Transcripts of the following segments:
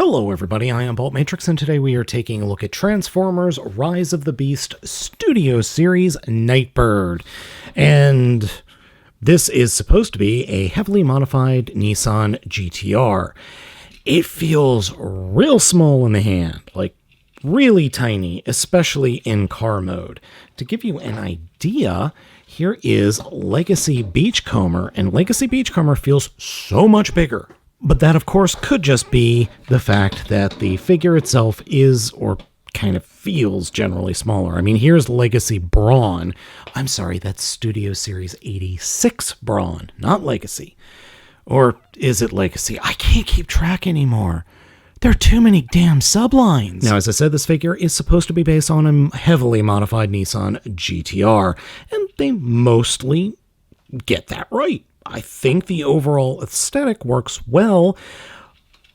Hello everybody, I am Baltmatrix, and today we are taking a look at Transformers Rise of the Beast Studio Series Nightbird. And this is supposed to be a heavily modified Nissan GT-R. It feels real small in the hand, like really tiny, especially in car mode. To give you an idea, here is Legacy Beachcomber, and Legacy Beachcomber feels so much bigger. But that, of course, could just be the fact that the figure itself is, or kind of feels, generally smaller. I mean, here's Legacy Brawn. I'm sorry, that's Studio Series 86 Brawn, not Legacy. Or is it Legacy? I can't keep track anymore. There are too many damn sublines. Now, as I said, this figure is supposed to be based on a heavily modified Nissan GT-R, and they mostly get that right. I think the overall aesthetic works well.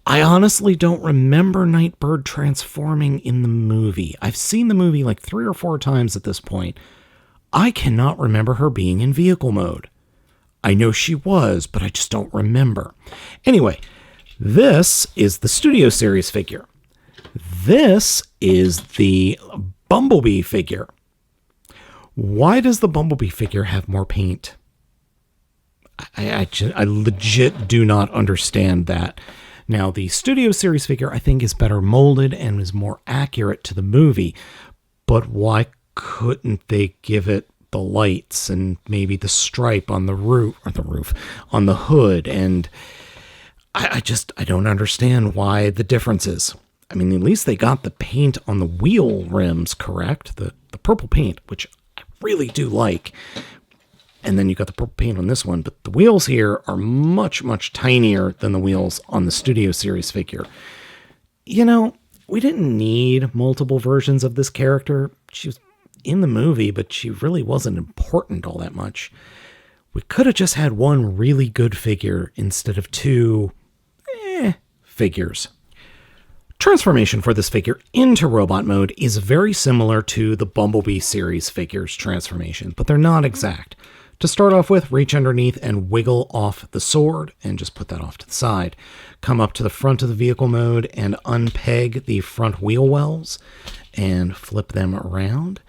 I honestly don't remember Nightbird transforming in the movie. I've seen the movie like 3 or 4 times at this point. I cannot remember her being in vehicle mode. I know she was, but I just don't remember. Anyway, this is the Studio Series figure. This is the Bumblebee figure. Why does the Bumblebee figure have more paint? I legit do not understand that. Now, the Studio Series figure, I think, is better molded and is more accurate to the movie. But why couldn't they give it the lights and maybe the stripe on the roof, on the hood? And I don't understand why the differences. I mean, at least they got the paint on the wheel rims correct, the purple paint, which I really do like. And then you got the purple paint on this one, but the wheels here are much, much tinier than the wheels on the Studio Series figure. You know, we didn't need multiple versions of this character. She was in the movie, but she really wasn't important all that much. We could have just had one really good figure instead of 2 figures. Transformation for this figure into robot mode is very similar to the Bumblebee series figures transformation, but they're not exact. To start off with, reach underneath and wiggle off the sword, and just put that off to the side. Come up to the front of the vehicle mode and unpeg the front wheel wells and flip them around.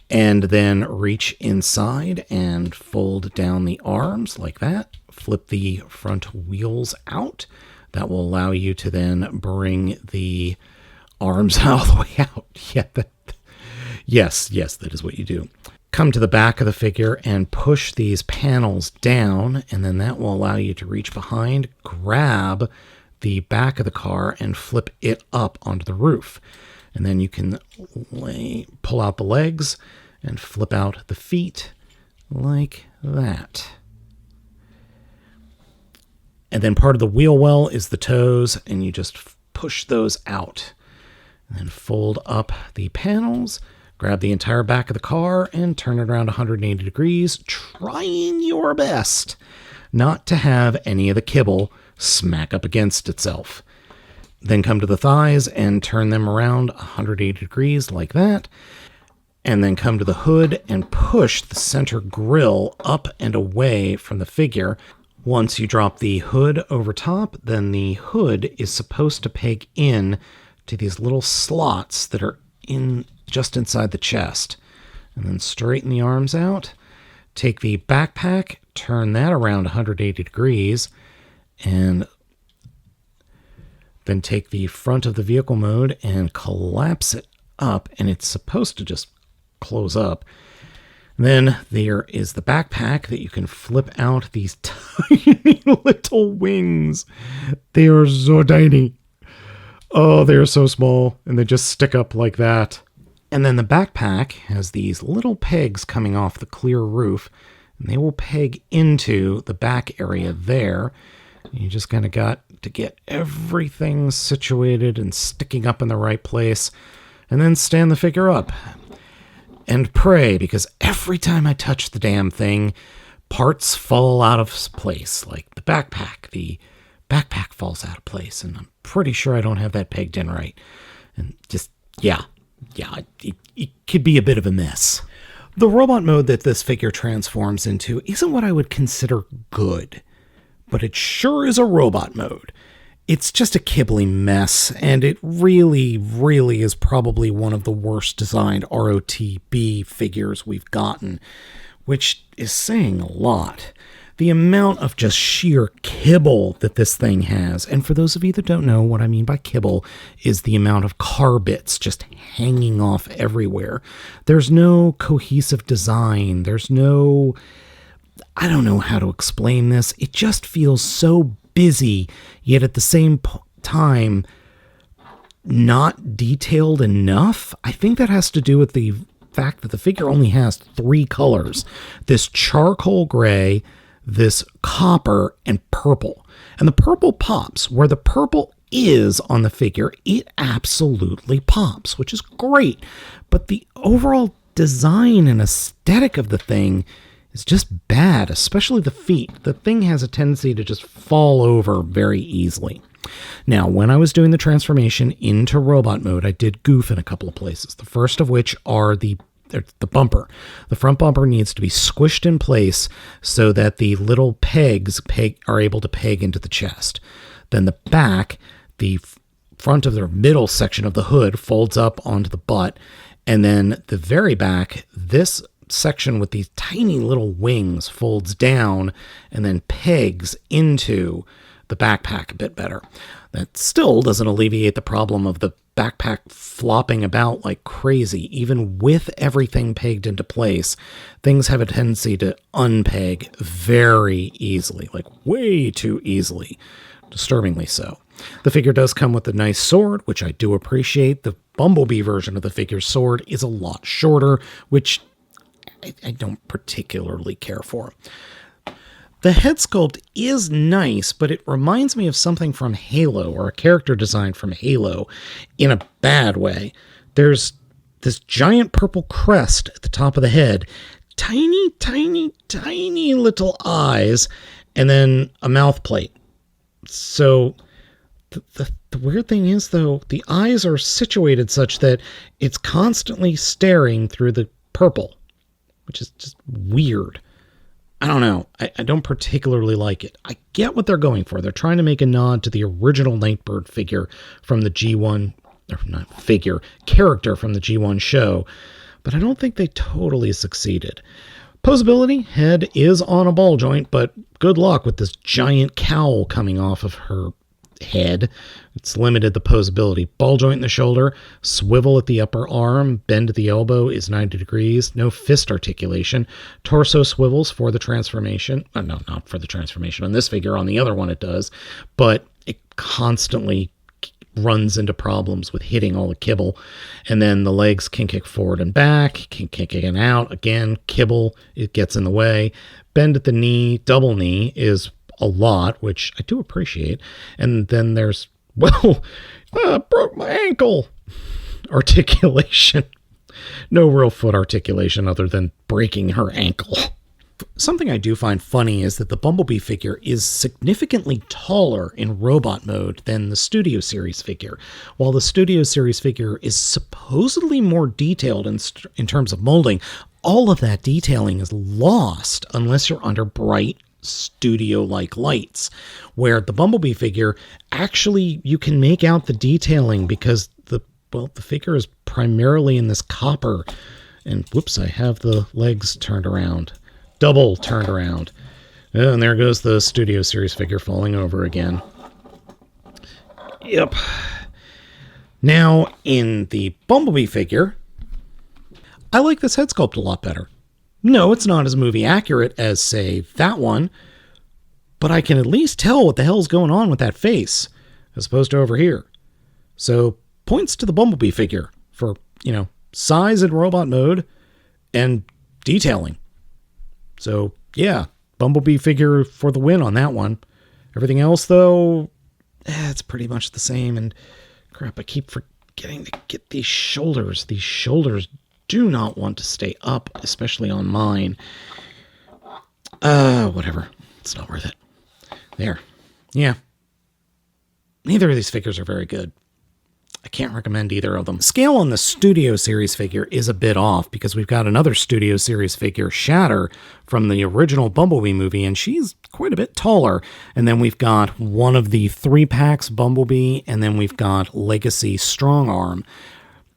And then reach inside and fold down the arms like that. Flip the front wheels out. That will allow you to then bring the arms all the way out. Yes, that is what you do. Come to the back of the figure and push these panels down, and then that will allow you to reach behind, grab the back of the car, and flip it up onto the roof. And then you can pull out the legs and flip out the feet like that. And then part of the wheel well is the toes, and you just push those out. And then fold up the panels. Grab the entire back of the car and turn it around 180 degrees, trying your best not to have any of the kibble smack up against itself. Then come to the thighs and turn them around 180 degrees like that. And then come to the hood and push the center grille up and away from the figure. Once you drop the hood over top, then the hood is supposed to peg in to these little slots that are just inside the chest. And then straighten the arms out. Take the backpack, turn that around 180 degrees, and then take the front of the vehicle mode and collapse it up, and it's supposed to just close up. And then there is the backpack that you can flip out these tiny little wings. They are so tiny. Oh, they are so small, and they just stick up like that. And then the backpack has these little pegs coming off the clear roof, and they will peg into the back area there. You just kind of got to get everything situated and sticking up in the right place, and then stand the figure up. And pray, because every time I touch the damn thing, parts fall out of place, like the backpack. The backpack falls out of place, and I'm pretty sure I don't have that pegged in right. And just, yeah, it could be a bit of a mess. The robot mode that this figure transforms into isn't what I would consider good, but it sure is a robot mode. It's just a kibbly mess, and it really, really is probably one of the worst designed ROTB figures we've gotten, which is saying a lot. The amount of just sheer kibble that this thing has, and for those of you that don't know, what I mean by kibble is the amount of car bits just hanging off everywhere. There's no cohesive design. There's no... I don't know how to explain this. It just feels so busy, yet at the same time, not detailed enough. I think that has to do with the fact that the figure only has 3 colors. This charcoal gray, this copper, and purple. And the purple pops. Where the purple is on the figure, it absolutely pops, which is great. But the overall design and aesthetic of the thing is just bad, especially the feet. The thing has a tendency to just fall over very easily. Now, when I was doing the transformation into robot mode, I did goof in a couple of places. The first of which are the bumper. The front bumper needs to be squished in place so that the little pegs are able to peg into the chest. Then the back, the front of the middle section of the hood folds up onto the butt. And then the very back, this section with these tiny little wings folds down and then pegs into the backpack a bit better. That still doesn't alleviate the problem of the backpack flopping about like crazy. Even with everything pegged into place, things have a tendency to unpeg very easily, like way too easily, disturbingly so. The figure does come with a nice sword, which I do appreciate. The Bumblebee version of the figure's sword is a lot shorter, which I don't particularly care for. The head sculpt is nice, but it reminds me of something from Halo, or a character design from Halo, in a bad way. There's this giant purple crest at the top of the head, tiny, tiny, tiny little eyes, and then a mouth plate. So the weird thing is, though, the eyes are situated such that it's constantly staring through the purple, which is just weird. I don't know. I don't particularly like it. I get what they're going for. They're trying to make a nod to the original Nightbird figure from the G1, or not figure, character from the G1 show, but I don't think they totally succeeded. Posability, head is on a ball joint, but good luck with this giant cowl coming off of her head. It's limited the posability. Ball joint in the shoulder, swivel at the upper arm, bend at the elbow is 90 degrees, no fist articulation. Torso swivels for the transformation. No, not for the transformation. On this figure, on the other one it does, but it constantly runs into problems with hitting all the kibble. And then the legs can kick forward and back, can kick in and out. Again, kibble, it gets in the way. Bend at the knee, double knee is a lot, which I do appreciate. And then there's, well, broke my ankle articulation. No real foot articulation other than breaking her ankle. Something I do find funny is that the Bumblebee figure is significantly taller in robot mode than the Studio Series figure. While the Studio Series figure is supposedly more detailed in terms of molding, all of that detailing is lost unless you're under bright studio-like lights, where the Bumblebee figure, actually you can make out the detailing because the figure is primarily in this copper, and whoops, I have the legs turned around, double turned around, and there goes the Studio Series figure falling over again. Yep. Now, in the Bumblebee figure, I like this head sculpt a lot better. No, it's not as movie accurate as, say, that one, but I can at least tell what the hell's going on with that face, as opposed to over here. So, points to the Bumblebee figure for, size in robot mode and detailing. So, yeah, Bumblebee figure for the win on that one. Everything else, though, it's pretty much the same, and crap, I keep forgetting to get these shoulders. These shoulders do not want to stay up, especially on mine. Whatever. It's not worth it. There. Yeah. Neither of these figures are very good. I can't recommend either of them. Scale on the Studio Series figure is a bit off because we've got another Studio Series figure, Shatter, from the original Bumblebee movie, and she's quite a bit taller. And then we've got one of the 3-packs Bumblebee, and then we've got Legacy Strongarm.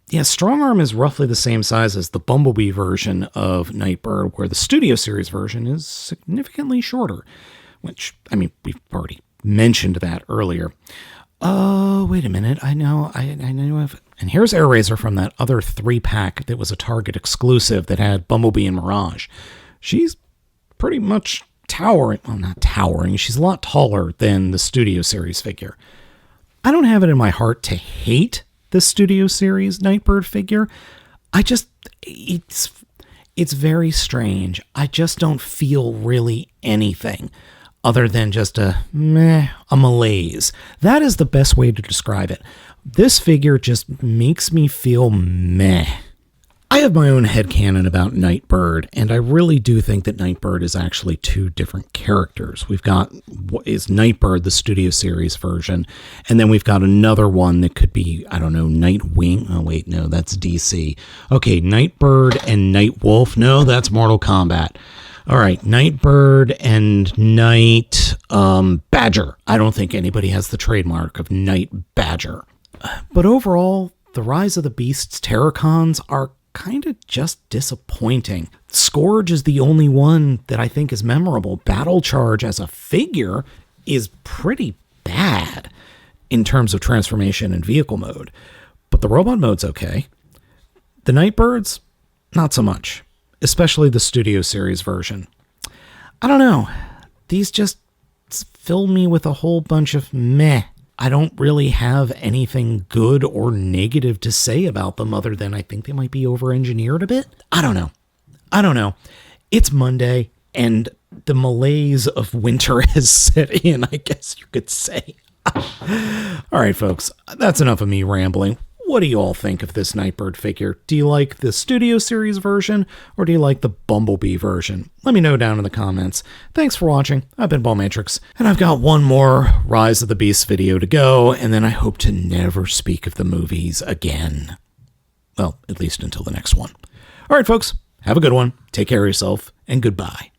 Yeah, Strongarm is roughly the same size as the Bumblebee version of Nightbird, where the Studio Series version is significantly shorter, which, I mean, we've already mentioned that earlier. Oh, wait a minute. I know. And here's Airazor from that other 3-pack that was a Target exclusive that had Bumblebee and Mirage. She's pretty much towering. Well, not towering. She's a lot taller than the Studio Series figure. I don't have it in my heart to hate the Studio Series Nightbird figure. It's very strange. I just don't feel really anything other than just a malaise. That is the best way to describe it. This figure just makes me feel meh. I have my own headcanon about Nightbird, and I really do think that Nightbird is actually 2 different characters. We've got what is Nightbird, the Studio Series version, and then we've got another one that could be, I don't know, Nightwing. Oh, wait, no, that's DC. Okay, Nightbird and Nightwolf. No, that's Mortal Kombat. All right, Nightbird and Night Badger. I don't think anybody has the trademark of Night Badger. But overall, the Rise of the Beasts Terracons are kind of just disappointing. Scourge is the only one that I think is memorable. Battle Charge as a figure is pretty bad in terms of transformation and vehicle mode. But the robot mode's okay. The Nightbirds, not so much. Especially the Studio Series version. I don't know. These just fill me with a whole bunch of meh. I don't really have anything good or negative to say about them other than I think they might be over-engineered a bit. I don't know. It's Monday, and the malaise of winter has set in, I guess you could say. All right, folks, that's enough of me rambling. What do you all think of this Nightbird figure? Do you like the Studio Series version, or do you like the Bumblebee version? Let me know down in the comments. Thanks for watching. I've been Baltmatrix, and I've got one more Rise of the Beasts video to go, and then I hope to never speak of the movies again. Well, at least until the next one. All right, folks, have a good one. Take care of yourself, and goodbye.